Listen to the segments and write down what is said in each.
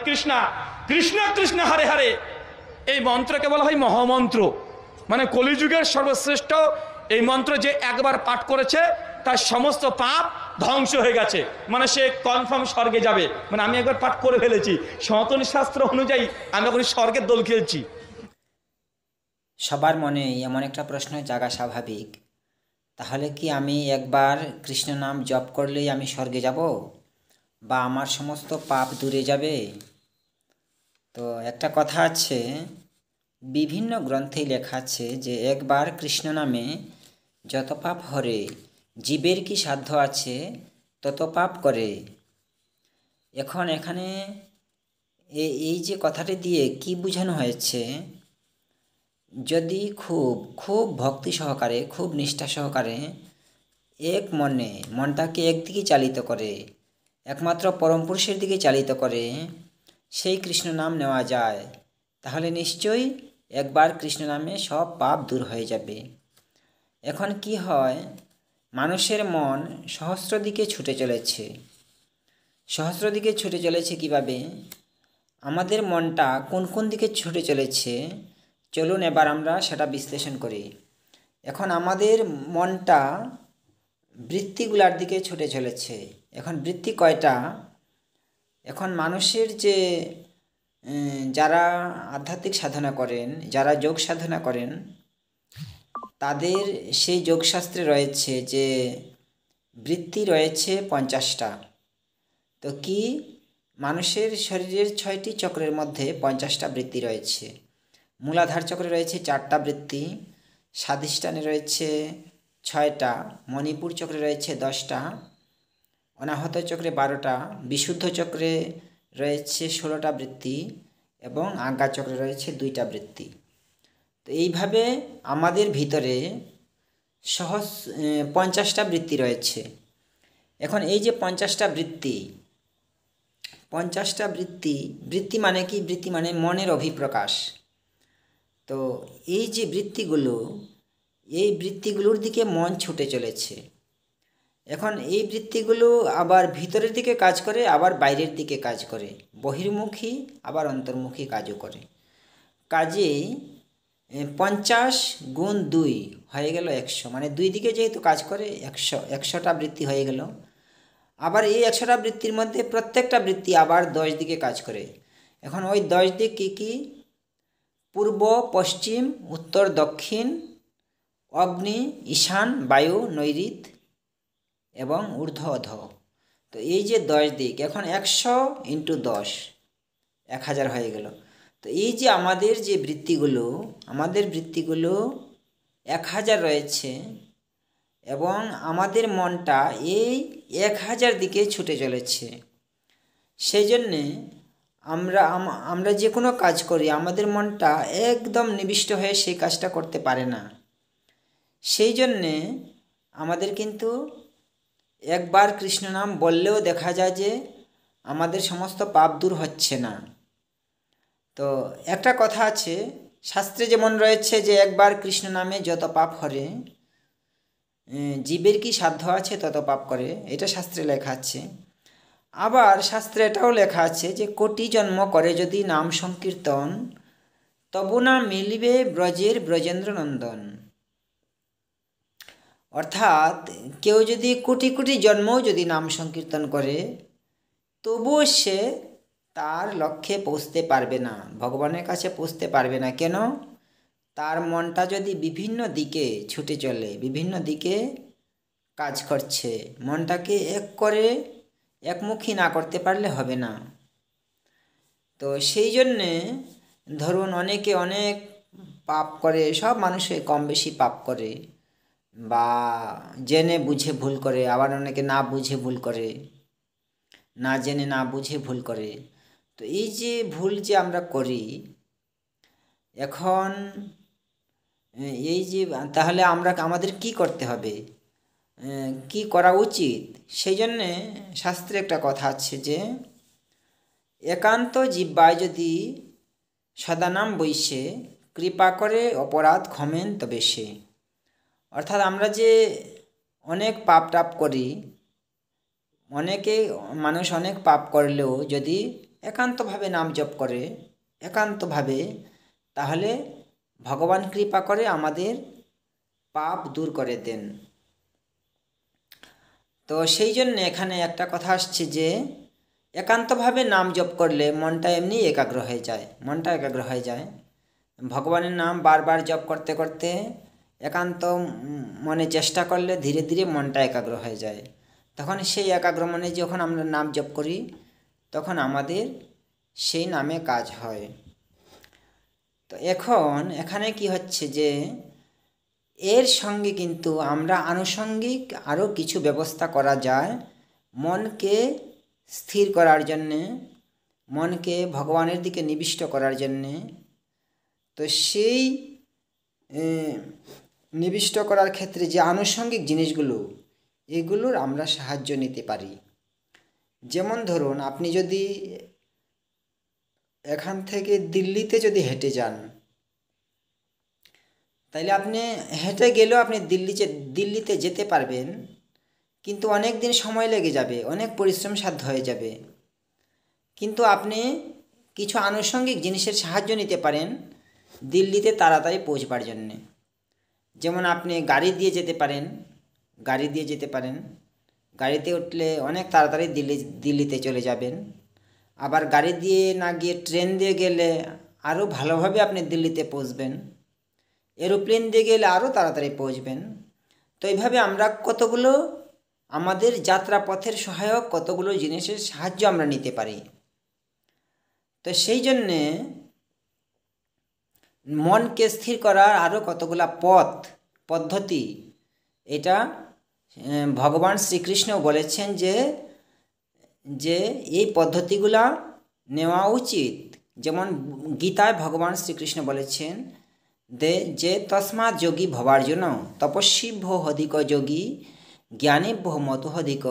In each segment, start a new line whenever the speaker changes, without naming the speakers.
কৃষ্ণা কৃষ্ণ কৃষ্ণ হরে হরে, এই মন্ত্রকে বলা হয় মহামন্ত্র। মানে কলিযুগের সর্বশ্রেষ্ঠ এই মন্ত্র যে একবার পাঠ করেছে তার সমস্ত পাপ ধ্বংস হয়ে গেছে, মানে সে কনফার্ম স্বর্গে যাবে। মানে আমি একবার পাঠ করে ফেলেছি, সনাতনী শাস্ত্র অনুযায়ী আমি এখন স্বর্গের দোল খেলছি।
সবার মনে এমন একটা প্রশ্ন জাগা স্বাভাবিক, তাহলে কি আমি একবার কৃষ্ণ নাম জপ করলেই আমি স্বর্গে যাব, বা আমার সমস্ত পাপ দূরে যাবে? তো একটা কথা আছে, বিভিন্ন গ্রন্থেই লেখা আছে যে একবার কৃষ্ণ নামে যত পাপ হরে, জীবের কি সাধ্য আছে তত পাপ করে। এখন এখানে এই যে কথাটি দিয়ে কি বোঝানো হয়েছে, যদি খুব খুব ভক্তি সহকারে, খুব নিষ্ঠা সহকারে এক মনে মনটাকে একদিকে চালিত করে, একমাত্র পরম পুরুষের দিকে চালিত করে সেই কৃষ্ণ নাম নেওয়া যায়, তাহলে নিশ্চয়ই একবার কৃষ্ণ নামে সব পাপ দূর হয়ে যাবে। এখন কি হয়, মানুষের মন সহস্র দিকে ছুটে চলেছে। সহস্র দিকে ছুটে চলেছে কিভাবে? আমাদের মনটা কোন কোন দিকে ছুটে চলেছে চলুন এবার আমরা সেটা বিশ্লেষণ করি। এখন আমাদের মনটা বৃত্তিগুলার দিকে ছুটে চলেছে। এখন বৃত্তি কয়টা? এখন মানুষের যে যারা আধ্যাত্মিক সাধনা করেন, যারা যোগ সাধনা করেন, তাদের সেই যোগশাস্ত্রে রয়েছে যে বৃত্তি রয়েছে 50টা। তো কি, মানুষের শরীরের 6টি চক্রের মধ্যে 50টা বৃত্তি রয়েছে। মূলাধার চক্রে রয়েছে 4টা বৃত্তি, স্বাধিষ্ঠানে রয়েছে 6টা, মণিপুর চক্রে রয়েছে 10টা, অনাহত চক্রে 12টা, বিশুদ্ধ চক্রে রয়েছে 16টা বৃত্তি এবং আজ্ঞা চক্রে রয়েছে 2টা বৃত্তি। তো এইভাবে আমাদের ভিতরে 50টা বৃত্তি রয়েছে। এখন এই যে 50টা বৃত্তি, 50টা বৃত্তি, বৃত্তি মানে কি? বৃত্তি মানে মনের অভিপ্রকাশ। তো এই যে বৃত্তিগুলো, এই বৃত্তিগুলোর দিকে মন ছুটে চলেছে। এখন এই বৃত্তিগুলো আবার ভিতরের দিকে কাজ করে, আবার বাইরের দিকে কাজ করে, বহির্মুখী আবার অন্তর্মুখী কাজও করে। কাজেই 50 গুণ 2 হয়ে গেল 100, মানে দুই দিকে যেহেতু কাজ করে 100টা বৃত্তি হয়ে গেল। আবার এই 100টা বৃত্তির মধ্যে প্রত্যেকটা বৃত্তি আবার 10 দিকে কাজ করে। এখন ওই 10 দিক কী কী? পূর্ব, পশ্চিম, উত্তর, দক্ষিণ, অগ্নি, ঈশান, বায়ু, নৈঋত এবং ঊর্ধ্ব অধ। তো এই যে 10 দিক, এখন 100 × 10 1000 হয়ে গেল। তো এই যে আমাদের যে বৃত্তিগুলো, আমাদের বৃত্তিগুলো 1000 রয়েছে এবং আমাদের মনটা এই 1000 দিকে ছুটে চলেছে। সেই জন্যে আমরা যে কোনো কাজ করি, আমাদের মনটা একদম নিবিষ্ট হয়ে সেই কাজটা করতে পারে না। সেই জন্যে আমাদের কিন্তু একবার কৃষ্ণ নাম বললেও দেখা যায় যে আমাদের সমস্ত পাপ দূর হচ্ছে না। তো একটা কথা আছে, শাস্ত্রে যেমন রয়েছে যে একবার কৃষ্ণ নামে যত পাপ হরে, জীবের কি সাধ্য আছে তত পাপ করে, এটা শাস্ত্রে লেখা আছে। আবার শাস্ত্রে এটাও লেখা আছে যে কোটি জন্ম করে যদি নাম সংকীর্তন, তবু না মিলিবে ব্রজের ব্রজেন্দ্র নন্দন। অর্থাৎ কেউ যদি কোটি কোটি জন্মও যদি নাম সংকীর্তন করে, তবুও সে তার লক্ষ্যে পৌঁছতে পারবে না, ভগবানের কাছে পৌঁছতে পারবে না। কেন? তার মনটা যদি বিভিন্ন দিকে ছুটে চলে, বিভিন্ন দিকে কাজ করছে, মনটাকে একমুখী না করতে পারলে হবে না। তো সেই জন্যে ধরুন অনেকে অনেক পাপ করে, সব মানুষে কম বেশি পাপ করে, বা জেনে বুঝে ভুল করে, আবার অনেকে না বুঝে ভুল করে, না জেনে না বুঝে ভুল করে। তো এই যে ভুল যে আমরা করি, এখন এই যে তাহলে আমাদের কি করতে হবে, কি করা উচিত? সেই জন্যে শাস্ত্রে একটা কথা আছে যে একান্ত জিহ্বায় যদি সদানাম বৈশে, কৃপা করে অপরাধ ক্ষমেন তবে সে। অর্থাৎ আমরা যে অনেক পাপ করি, মানুষ অনেক পাপ করলেও যদি একান্তভাবে নাম জপ করে, একান্তভাবে, তাহলে ভগবান কৃপা করে আমাদের পাপ দূর করে দেন। তো সেই জন্য এখানে একটা কথা আসছে যে একান্তভাবে নাম জপ করলে মনটা এমনি একাগ্র হয়ে যায়, মনটা একাগ্র হয়ে যায়। ভগবানের নাম বারবার জপ করতে করতে একান্ত মনে চেষ্টা করলে ধীরে ধীরে মনটা একাগ্র হয়ে যায়। তখন সেই একাগ্র মনে যখন আমরা নাম জপ করি তখন আমাদের সেই নামে কাজ হয়। তো এখন এখানে কি হচ্ছে যে এর সঙ্গে কিন্তু আমরা আনুষঙ্গিক আরও কিছু ব্যবস্থা করা যায় মনকে স্থির করার জন্যে, মনকে ভগবানের দিকে নিবিষ্ট করার জন্যে। তো সেই নিবিষ্ট করার ক্ষেত্রে যে আনুষঙ্গিক জিনিসগুলো, এগুলোর আমরা সাহায্য নিতে পারি। যেমন ধরুন, আপনি যদি এখান থেকে দিল্লিতে যদি হেঁটে যান, তাইলে আপনি হেঁটে গেলেও আপনি দিল্লিতে যেতে পারবেন, কিন্তু অনেক দিন সময় লেগে যাবে, অনেক পরিশ্রম সাধ্য হয়ে যাবে। কিন্তু আপনি কিছু আনুষঙ্গিক জিনিসের সাহায্য নিতে পারেন দিল্লিতে তাড়াতাড়ি পৌঁছবার জন্যে। যেমন আপনি গাড়ি দিয়ে যেতে পারেন, গাড়িতে উঠলে অনেক তাড়াতাড়ি দিল্লিতে চলে যাবেন। আবার গাড়ি দিয়ে না গিয়ে ট্রেন দিয়ে গেলে আরও ভালোভাবে আপনি দিল্লিতে পৌঁছবেন। এরোপ্লেন দিয়ে গেলে আরও তাড়াতাড়ি পৌঁছবেন। তো এইভাবে আমরা কতগুলো আমাদের যাত্রাপথের সহায়ক কতগুলো জিনিসের সাহায্য আমরা নিতে পারি। তো সেই জন্যে মনকে স্থির করার আরও কতগুলা পদ্ধতি এটা ভগবান শ্রীকৃষ্ণ বলেছেন যে এই পদ্ধতিগুলা নেওয়া উচিত। যেমন গীতায় ভগবান শ্রীকৃষ্ণ বলেছেন যে তস্মাৎ যোগী ভবার্জুন তপস্বীভ্য অধিক যোগী জ্ঞানীভ্য মতো অধিক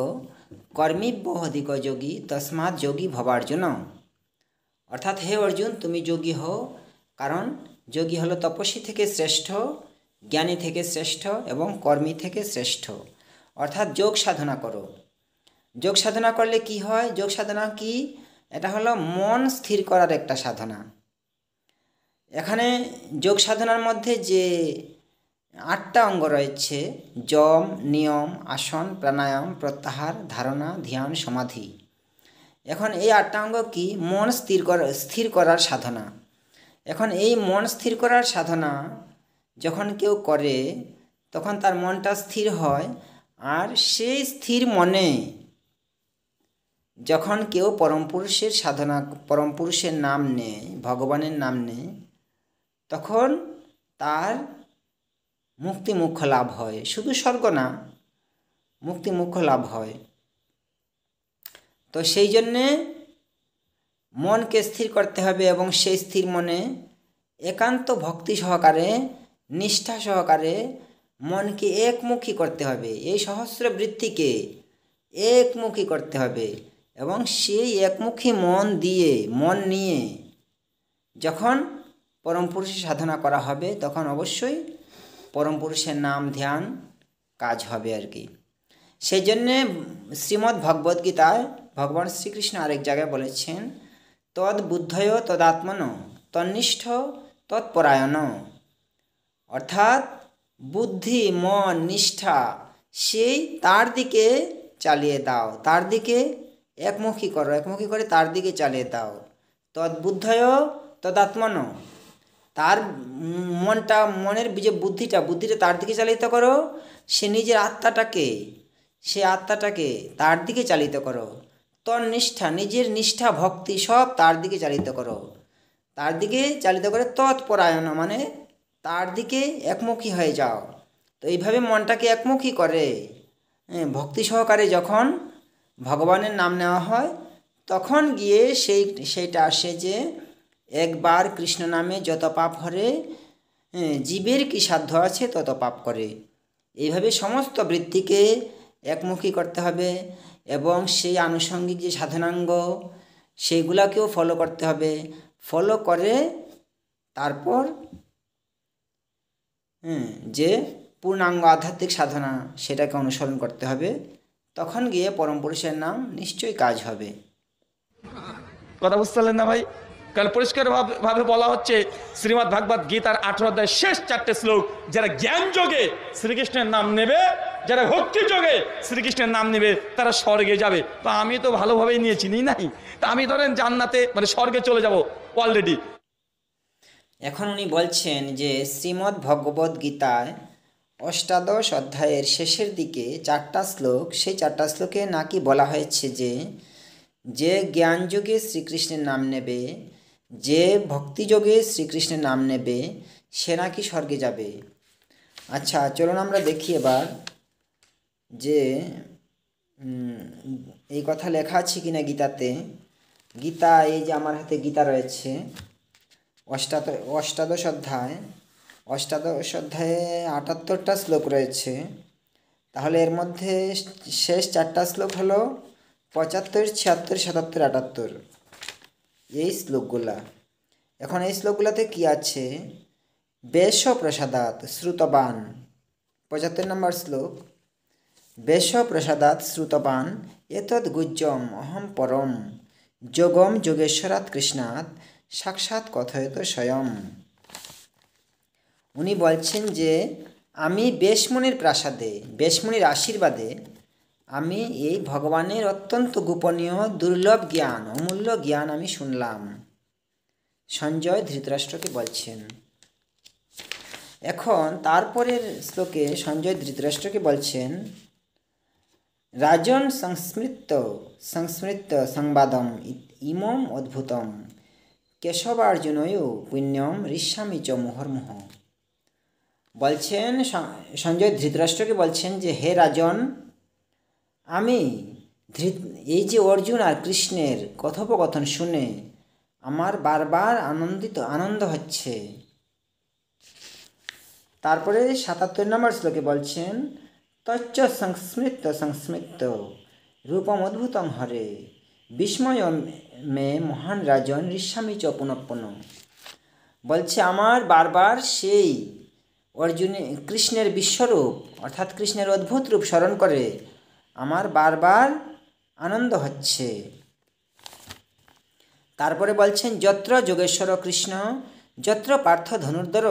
কর্মীভ্য অধিক যোগী তস্মাৎ যোগী ভবার্জুন। অর্থাৎ হে অর্জুন, তুমি যোগী হও, কারণ যোগী হলো তপস্বী থেকে শ্রেষ্ঠ, জ্ঞানী থেকে শ্রেষ্ঠ এবং কর্মী থেকে শ্রেষ্ঠ। অর্থাৎ যোগ সাধনা করো। যোগ সাধনা করলে কি হয়? যোগ সাধনা কি? এটা হলো মন স্থির করার একটা সাধনা। এখানে যোগ সাধনার মধ্যে যে 8টা অঙ্গ রয়েছে, যম, নিয়ম, আসন, প্রাণায়াম, প্রত্যাহার, ধারণা, ধ্যান, সমাধি। এখন এই 8টা অঙ্গ কি? মন স্থির করার সাধনা। এখন এই মন স্থির করার সাধনা যখন কেউ করে তখন তার মনটা স্থির হয়। আর সেই স্থির মনে যখন কেউ পরম পুরুষের সাধনা, পরম পুরুষের নাম নেয়, ভগবানের নাম নেয়, তখন তার মুক্তি মোক্ষ লাভ হয়। শুধু স্বর্গ না, মুক্তি মোক্ষ লাভ হয়। তো সেই জন্যে মনকে স্থির করতে হবে এবং সেই স্থির মনে একান্ত ভক্তি সহকারে, নিষ্ঠা সহকারে মনকে একমুখী করতে হবে। এই সহস্র বৃত্তিকে একমুখী করতে হবে এবং সেই একমুখী মন নিয়ে যখন পরম পুরুষের সাধনা করা হবে তখন অবশ্যই পরম পুরুষের নাম ধ্যান কাজ হবে আর কি। সেই জন্যে শ্রীমদ্ ভগবদ্গীতায় ভগবান শ্রীকৃষ্ণ আরেক জায়গায় বলেছেন, তদ বুদ্ধয় তদাত্মন তন্নিষ্ঠ তৎপরায়ণ। অর্থাৎ বুদ্ধি, মন, নিষ্ঠা সেই তার দিকে চালিয়ে দাও, তার দিকে একমুখী করে তার দিকে চালিয়ে দাও। তদ্বুদ্ধয় তদাত্মন, তার মনের যে বুদ্ধিটা তার দিকে চালিত করো। সে নিজের আত্মাটাকে তার দিকে চালিত করো। তন্নিষ্ঠা, নিজের নিষ্ঠা ভক্তি সব তার দিকে চালিত করো। তার দিকে চালিত করে তৎপরায়ণ মানে তার দিকে একমুখী হয়ে যাও। তো এইভাবে মনটাকে একমুখী করে ভক্তি সহকারে যখন ভগবানের নাম নেওয়া হয় তখন গিয়ে সেইটা আসে যে একবার কৃষ্ণ নামে যত পাপ হরে জীবের কি সাধ্য আছে তত পাপ করে। এইভাবে সমস্ত বৃত্তিকে একমুখী করতে হবে এবং সেই আনুষঙ্গিক যে সাধনাঙ্গ সেইগুলাকেও ফলো করতে হবে। ফলো করে তারপর যে পূর্ণাঙ্গ আধ্যাত্মিক সাধনা সেটাকে অনুসরণ করতে হবে। তখন গিয়ে পরম পুরুষের নাম নিশ্চয়ই কাজ হবে।
কথা বুঝতে পারলেন না ভাই? কারণ পরিষ্কার ভাবে বলা হচ্ছে শ্রীমদ্ ভাগবত গীতার 18 অধ্যায়ের শেষ 4টে শ্লোক, যারা জ্ঞান যোগে শ্রীকৃষ্ণের নাম নেবে, যারা ভক্তি যোগে শ্রীকৃষ্ণের নাম নেবে, তারা স্বর্গে যাবে। তো আমি তো ভালোভাবেই নিয়েছি, নি নাই? তা আমি ধরেন জান্নাতে মানে স্বর্গে চলে যাব অলরেডি।
এখন উনি বলছেন যে শ্রীমদ্ ভগবদ্ গীতায় অষ্টাদশ অধ্যায়ের শেষের দিকে 4টা শ্লোক, সেই 4টা শ্লোকে নাকি বলা হয়েছে যে যে জ্ঞানযোগে শ্রীকৃষ্ণের নাম নেবে, যে ভক্তিযোগে শ্রীকৃষ্ণের নাম নেবে, সে নাকি স্বর্গে যাবে। আচ্ছা, চলুন আমরা দেখি এবার যে এই কথা লেখা আছে কিনা গীতাতে। গীতা, এই যে আমার হাতে গীতা রয়েছে, অষ্টাদশ অধ্যায়ে 78টা শ্লোক রয়েছে। তাহলে এর মধ্যে শেষ 4টা শ্লোক হলো 75, 76, 77, 78, এই শ্লোকগুলা। এখন এই শ্লোকগুলাতে কি আছে? বেশ প্রসাদাৎ শ্রুতবান, 75 নম্বর শ্লোক। বেশ প্রসাদাৎ শ্রুতবান এতদ গুজ্জম অহম পরম যোগম যোগেশ্বরাৎ কৃষ্ণাৎ সাক্ষাৎ কথয়ত স্বয়ং। উনি বলছেন যে আমি বেশমুনির প্রাসাদে, বেশমুনির আশীর্বাদে আমি এই ভগবানের অত্যন্ত গোপনীয় দুর্লভ জ্ঞান, অমূল্য জ্ঞান আমি শুনলাম। সঞ্জয় ধৃতরাষ্ট্রকে বলছেন। এখন তারপরের শ্লোকে সঞ্জয় ধৃতরাষ্ট্রকে বলছেন, রাজন সংস্মৃত্য সংবাদম ইমম অদ্ভুতম কেশবার্জুনয় পুণ্যম ঋষ্যামি চ মুহুর্মুহ। বলছেন সঞ্জয় ধৃতরাষ্ট্রকে বলছেন যে হে রাজন, আমি এই যে অর্জুন আর কৃষ্ণের কথোপকথন শুনে আমার বারবার আনন্দ হচ্ছে। তারপরে 77 নম্বর শ্লোকে বলছেন, তচ্চ সংস্মৃত্য রূপম অদ্ভুতম হরে বিস্ময় মে মহান রাজন ঋষ্যামি চ পুনঃপুন। বলছে আমার বারবার সেই কৃষ্ণের বিশ্বরূপ অর্থাৎ কৃষ্ণের অদ্ভুত রূপ স্মরণ করে আমার বারবার আনন্দ হচ্ছে। তারপরে বলছেন, যত্র যোগেশ্বর কৃষ্ণ যত্র পার্থ ধনুর্ধর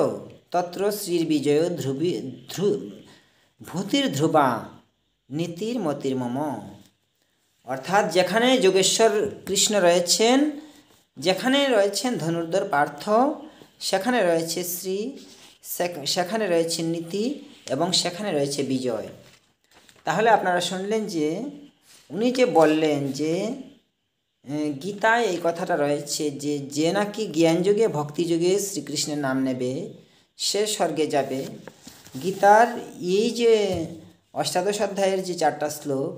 তত্র শ্রীর বিজয় ভূতির ধ্রুবা নীতির মতির মম। অর্থাৎ যেখানে যোগেশ্বর কৃষ্ণ রয়েছেন, যেখানে রয়েছেন ধনুর্ধর পার্থ, সেখানে রয়েছে শ্রী, সেখানে রয়েছে নীতি এবং সেখানে রয়েছে বিজয়। তাহলে আপনারা শুনলেন যে উনি যে বললেন যে গীতায় এই কথাটা রয়েছে যে যে নাকি জ্ঞানযোগে ভক্তিযোগে শ্রীকৃষ্ণের নাম নেবে সে স্বর্গে যাবে। গীতার এই যে অষ্টাদশ অধ্যায়ের যে 4টা শ্লোক,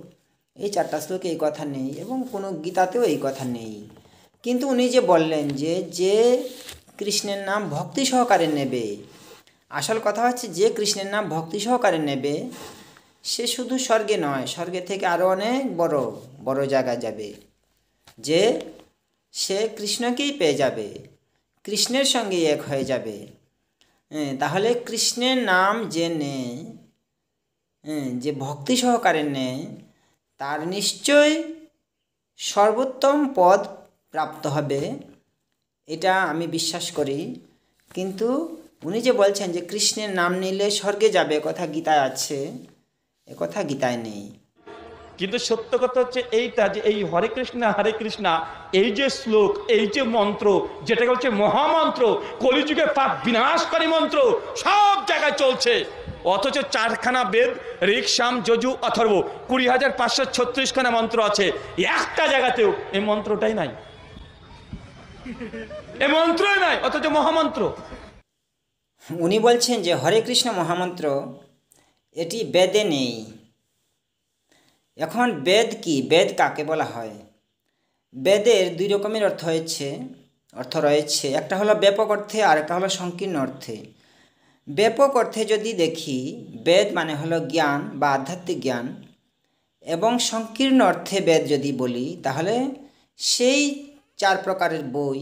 এই 4টা শ্লোকে এই কথা নেই এবং কোনো গীতাতেও এই কথা নেই। কিন্তু উনি যে বললেন যে যে কৃষ্ণের নাম ভক্তি সহকারে নেবে, আসল কথা হচ্ছে যে কৃষ্ণের নাম ভক্তি সহকারে নেবে সে শুধু স্বর্গে নয়, স্বর্গে থেকে আরও অনেক বড় বড় জায়গা যাবে, যে সে কৃষ্ণকেই পেয়ে যাবে, কৃষ্ণের সঙ্গে এক হয়ে যাবে। তাহলে কৃষ্ণের নাম যে নেয়, যে ভক্তি সহকারে নেয়, তার নিশ্চয় সর্বোত্তম পদ প্রাপ্ত হবে, এটা আমি বিশ্বাস করি। কিন্তু উনি যে বলছেন যে কৃষ্ণের নাম নিলে স্বর্গে যাবে, কথা গীতায় আছে, এ কথা গীতায় নেই।
কিন্তু সত্য কথা হচ্ছে এইটা যে এই হরে কৃষ্ণ এই যে শ্লোক, এই যে মন্ত্র, যেটাকে হচ্ছে মহামন্ত্র, কলিযুগে পাপ বিনাশকারী মন্ত্র, সব জায়গায় চলছে। অথচ 4খানা বেদ, ঋক, সাম, যজু, অথর্ব, 20,536খানা মন্ত্র আছে, একটা জায়গাতেও এই মন্ত্রটাই নাই, এই মন্ত্রই নাই, অথচ মহামন্ত্র।
উনি বলছেন যে হরে কৃষ্ণ মহামন্ত্র এটি বেদে নেই। এখন বেদ কি, বেদ কাকে বলা হয়? বেদের 2 রকমের অর্থ রয়েছে। একটা হলো ব্যাপক অর্থে আর একটা হলো সংকীর্ণ অর্থে। ব্যাপক অর্থে যদি দেখি, বেদ মানে হলো জ্ঞান বা আধ্যাত্মিক জ্ঞান, এবং সংকীর্ণ অর্থে বেদ যদি বলি তাহলে সেই 4 প্রকারের বই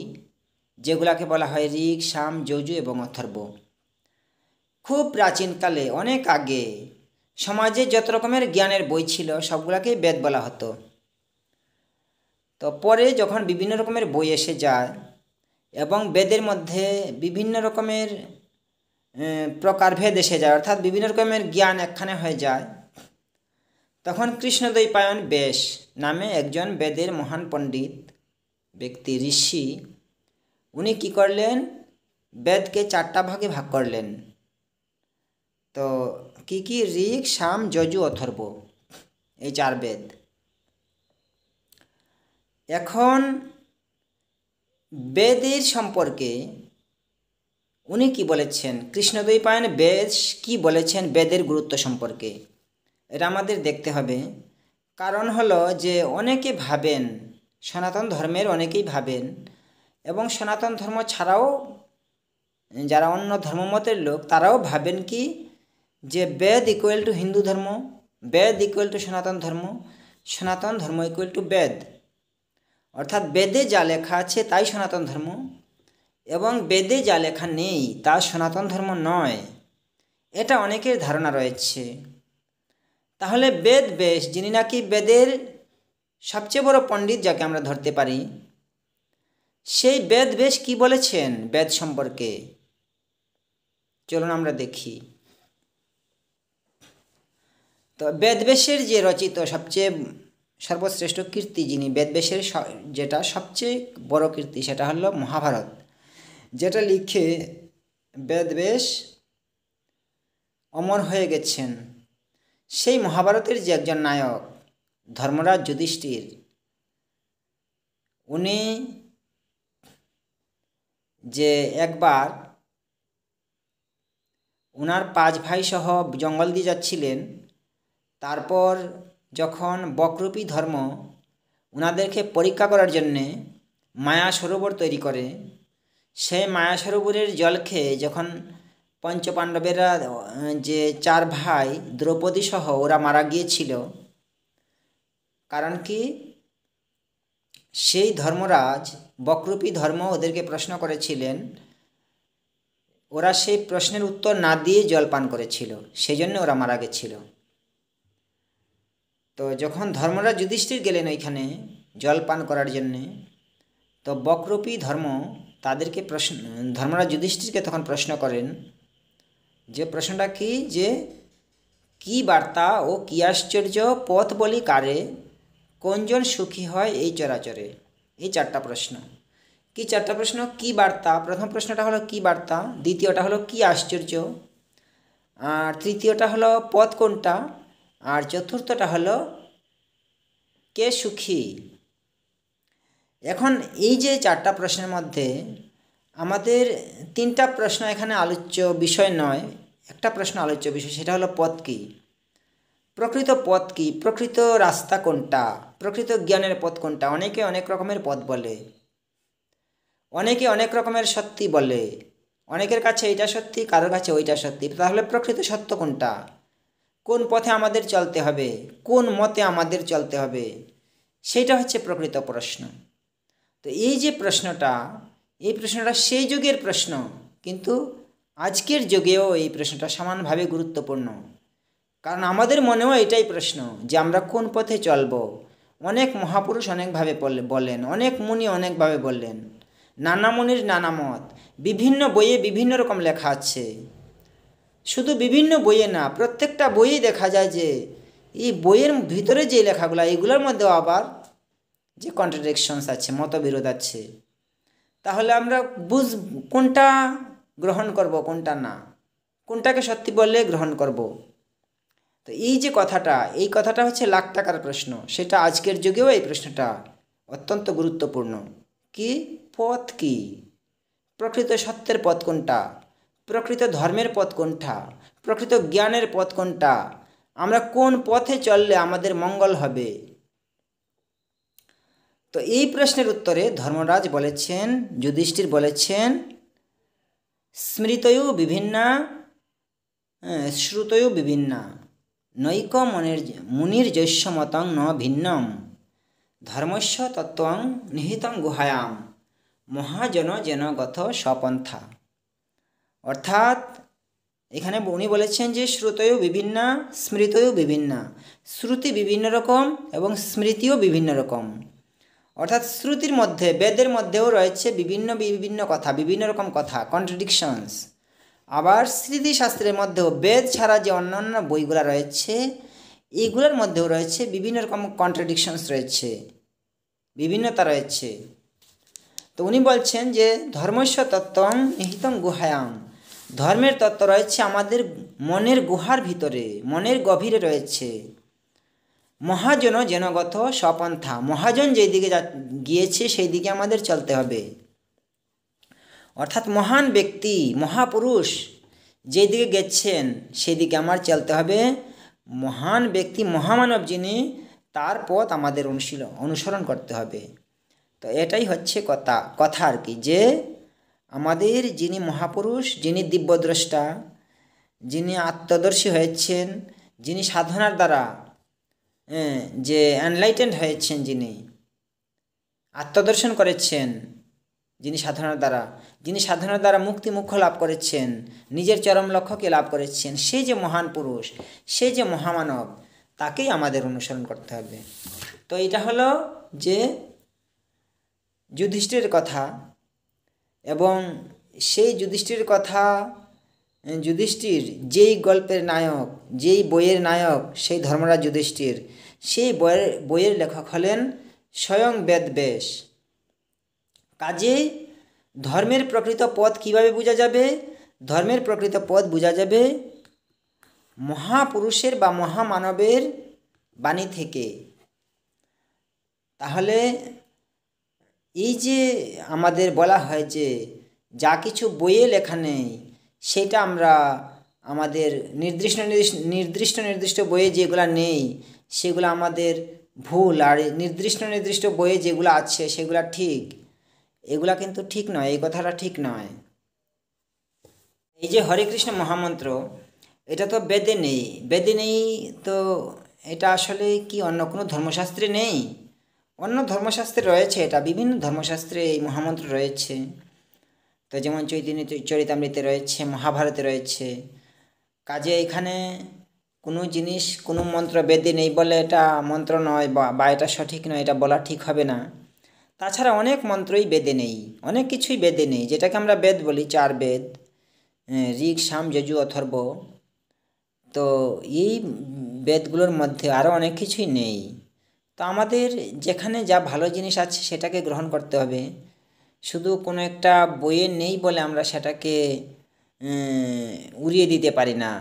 যেগুলাকে বলা হয় ঋক, সাম, যজু এবং অথর্ব। খুব প্রাচীনকালে, অনেক আগে সমাজে যত রকমের জ্ঞানের বই ছিল সবগুলাকেই বেদ বলা হতো। তো পরে যখন বিভিন্ন রকমের বই এসে যায় এবং বেদের মধ্যে বিভিন্ন রকমের প্রকারভেদ এসে যায়, অর্থাৎ বিভিন্ন রকমের জ্ঞান একখানে হয়ে যায়, তখন কৃষ্ণদ্বৈপায়ন ব্যাস নামে একজন বেদের মহান পণ্ডিত ব্যক্তি, ঋষি, উনি কী করলেন, বেদকে 4টা ভাগে ভাগ করলেন। তো কি কি? ঋক, সাম, যজু, অথর্ব, এই 4 বেদ। এখন বেদের সম্পর্কে উনি কি বলেছেন, কৃষ্ণদ্বৈপায়ন ব্যাস কি বলেছেন বেদের গুরুত্ব সম্পর্কে, এটা আমাদের দেখতে হবে। কারণ হলো যে অনেকে ভাবেন, সনাতন ধর্মের অনেকেই ভাবেন, এবং সনাতন ধর্ম ছাড়াও যারা অন্য ধর্মমতের লোক তারাও ভাবেন কি যে বেদ ইকুয়াল টু হিন্দু ধর্ম, বেদ ইকুয়াল টু সনাতন ধর্ম, সনাতন ধর্ম ইকুয়াল টু বেদ, অর্থাৎ বেদে যা লেখা আছে তাই সনাতন ধর্ম, এবং বেদে যা লেখা নেই তা সনাতন ধর্ম নয়। এটা অনেকের ধারণা রয়েছে। তাহলে বেদ ব্যাস, যিনি নাকি বেদের সবচেয়ে বড় পণ্ডিত যাকে আমরা ধরতে পারি, সেই বেদ ব্যাস কি বলেছেন বেদ সম্পর্কে, চলুন আমরা দেখি। তো বেদব্যাসের যে রচিত সবচেয়ে সর্বশ্রেষ্ঠ কীর্তি, যিনি বেদব্যাসের যেটা সবচেয়ে বড় কীর্তি, সেটা হলো মহাভারত, যেটা লিখে বেদব্যাস অমর হয়ে গেছেন। সেই মহাভারতের যে একজন নায়ক ধর্মরাজ যুধিষ্ঠির, উনি যে একবার ওনার 5 ভাই সহ জঙ্গল দিয়ে যাচ্ছিলেন, তারপর যখন বকরূপী ধর্ম ওনাদেরকে পরীক্ষা করার জন্যে মায়া সরোবর তৈরি করে, সেই মায়া সরোবরের জল খেয়ে যখন পঞ্চপাণ্ডবেরা যে 4 ভাই দ্রৌপদী সহ ওরা মারা গিয়েছিল, কারণ কি সেই ধর্মরাজ বকরূপী ধর্ম ওদেরকে প্রশ্ন করেছিলেন, ওরা সেই প্রশ্নের উত্তর না দিয়ে জল পান করেছিল, সেই জন্য ওরা মারা গেছিল। তো যখন ধর্মরাজ যুধিষ্ঠির গেলেন ওইখানে জল পান করার জন্যে, তো বকরূপী ধর্ম তাদেরকে ধর্মরাজ যুধিষ্ঠিরকে তখন প্রশ্ন করেন, যে প্রশ্নটা কি, যে কি বার্তা ও কি আশ্চর্য পথ বলি কারে, কোনজন সুখী হয় এই চরাচরে। এই 4টা প্রশ্ন। কি 4টা প্রশ্ন? কি বার্তা, প্রথম প্রশ্নটা হলো কি বার্তা, দ্বিতীয়টা হলো কি আশ্চর্য, আর তৃতীয়টা হলো পথ কোনটা, আর চতুর্থটা হলো কে সুখী। এখন এই যে 4টা প্রশ্নের মধ্যে আমাদের 3টা প্রশ্ন এখানে আলোচ্য বিষয় নয়, একটা প্রশ্ন আলোচ্য বিষয়, সেটা হলো পথ কী, প্রকৃত পথ কী, প্রকৃত রাস্তা কোনটা, প্রকৃত জ্ঞানের পথ কোনটা। অনেকে অনেক রকমের পথ বলে, অনেকে অনেক রকমের সত্যি বলে, অনেকের কাছে এইটা সত্যি, কারোর কাছে ওইটা সত্যি। তাহলে প্রকৃত সত্য কোনটা, কোন পথে আমাদের চলতে হবে, কোন মতে আমাদের চলতে হবে, সেইটা হচ্ছে প্রকৃত প্রশ্ন। তো এই যে প্রশ্নটা, এই প্রশ্নটা সেই যুগের প্রশ্ন, কিন্তু আজকের যুগেও এই প্রশ্নটা সমানভাবে গুরুত্বপূর্ণ। কারণ আমাদের মনেও এটাই প্রশ্ন যে আমরা কোন পথে চলব। অনেক মহাপুরুষ অনেকভাবে বলেন, অনেক মুনি অনেকভাবে বললেন, নানা মুনির নানা মত, বিভিন্ন বইয়ে বিভিন্ন রকম লেখা আছে। শুধু বিভিন্ন বইয়ে না, প্রত্যেকটা বইয়ে দেখা যায় যে এই বইয়ের ভিতরে যে লেখাগুলো, এইগুলোর মধ্যেও আবার যে কন্ট্রাডিকশনস আছে, মতবিরোধ আছে। তাহলে আমরা কোনটা গ্রহণ করব, কোনটা না, কোনটাকে সত্যি বললে গ্রহণ করব। তো এই যে কথাটা, এই কথাটা হচ্ছে লাখ টাকার প্রশ্ন। সেটা আজকের যুগেও এই প্রশ্নটা অত্যন্ত গুরুত্বপূর্ণ। কি পথ কি, প্রকৃত সত্যের পথ কোনটা, প্রকৃত ধর্মের পথ কোনটা, প্রকৃত জ্ঞানের পথ কোনটা, আমরা কোন পথে চললে আমাদের মঙ্গল হবে। তো এই প্রশ্নের উত্তরে ধর্মরাজ বলেছেন, যুধিষ্ঠির বলেছেন, স্মৃতয়ু বিভিন্না শ্রুতয়ু বিভিন্না নৈক মুনির জৈষ্যমতং ন ভিন্নম ধর্মস্য তত্ত্বং নিহিতং গুহায়াম মহাজন যেন গত স্বপন্থা। অর্থাৎ এখানে উনি বলেছেন যে শ্রুতয়ু বিভিন্না স্মৃতয়ু বিভিন্না, শ্রুতি বিভিন্ন রকম এবং স্মৃতিও বিভিন্ন রকম। অর্থাৎ শ্রুতির মধ্যে, বেদের মধ্যেও রয়েছে বিভিন্ন বিভিন্ন কথা, বিভিন্ন রকম কথা, কন্ট্রাডিকশনস। আবার স্মৃতিশাস্ত্রের মধ্যেও বেদ ছাড়া যে অন্যান্য বইগুলো রয়েছে, এইগুলোর মধ্যেও রয়েছে বিভিন্ন রকম কন্ট্রাডিকশনস রয়েছে, বিভিন্নতা রয়েছে। তো উনি বলছেন যে ধর্মস্য তত্ত্বং নিহিতং গুহায়াং, ধর্মের তত্ত্ব রয়েছে আমাদের মনের গুহার ভিতরে, মনের গভীরে রয়েছে। মহাজন জনগত স্বপন্থা, মহাজন যেই দিকে গিয়েছে সেই দিকে আমাদের চলতে হবে। অর্থাৎ মহান ব্যক্তি, মহাপুরুষ যেই দিকে গেছেন সেই দিকে আমার চলতে হবে। মহান ব্যক্তি, মহামানব যিনি, তার পথ আমাদের অনুসরণ করতে হবে। তো এটাই হচ্ছে কথা আর কি, যে আমাদের যিনি মহাপুরুষ, যিনি দিব্যদ্রষ্টা, যিনি আত্মদর্শী হয়েছেন, যিনি সাধনার দ্বারা যে এনলাইটেন্ড হয়েছেন, যিনি আত্মদর্শন করেছেন, যিনি সাধনার দ্বারা মুক্তি মোক্ষ লাভ করেছেন, নিজের চরম লক্ষ্যকে লাভ করেছেন, সেই যে মহান পুরুষ, সেই যে মহামানব, তাকেই আমাদের অনুসরণ করতে হবে। তো এটা হলো যে যুধিষ্ঠিরের কথা। এবং সেই যুধিষ্ঠিরের কথা, যুধিষ্ঠির যেই গল্পের নায়ক, যেই বইয়ের নায়ক, সেই ধর্মরাজ যুধিষ্ঠির, সেই বইয়ের লেখক হলেন স্বয়ং বেদব্যাস। কাজেই ধর্মের প্রকৃত পথ কিভাবে বোঝা যাবে? ধর্মের প্রকৃত পথ বোঝা যাবে মহাপুরুষের বা মহামানবের বাণী থেকে। তাহলে এই যে আমাদের বলা হয় যে যা কিছু বইয়ে লেখা নেই সেটা আমরা আমাদের নির্দিষ্ট বইয়ে যেগুলো নেই সেগুলো আমাদের ভুল, আর নির্দিষ্ট বইয়ে যেগুলো আছে সেগুলো ঠিক, এগুলা কিন্তু ঠিক নয়, এই কথাটা ঠিক নয়। এই যে হরে কৃষ্ণ মহামন্ত্র, এটা তো বেদে নেই, তো এটা আসলে কি অন্য কোনো ধর্মশাস্ত্রে নেই? অন্য ধর্মশাস্ত্রে রয়েছে, এটা বিভিন্ন ধর্মশাস্ত্রে এই মহামন্ত্র রয়েছে। তো যেমন চৈতন্য চরিতামৃতে রয়েছে, মহাভারতে রয়েছে। কাজে এখানে কোনো জিনিস, কোনো মন্ত্র বেদে নেই বলে এটা মন্ত্র নয় বা এটা সঠিক নয়, এটা বলা ঠিক হবে না। তাছাড়া অনেক মন্ত্রই বেদে নেই, অনেক কিছুই বেদে নেই, যেটাকে আমরা বেদ বলি, 4 বেদ, ঋগ, সাম, যজু, অথর্ব। তো এই বেদগুলোর মধ্যে আরও অনেক কিছুই নেই। তো আমাদের যেখানে যা ভালো জিনিস আছে সেটাকে গ্রহণ করতে হবে। শুধু কোনো একটা বইয়ে নেই বলে আমরা সেটাকে উড়িয়ে দিতে পারি না।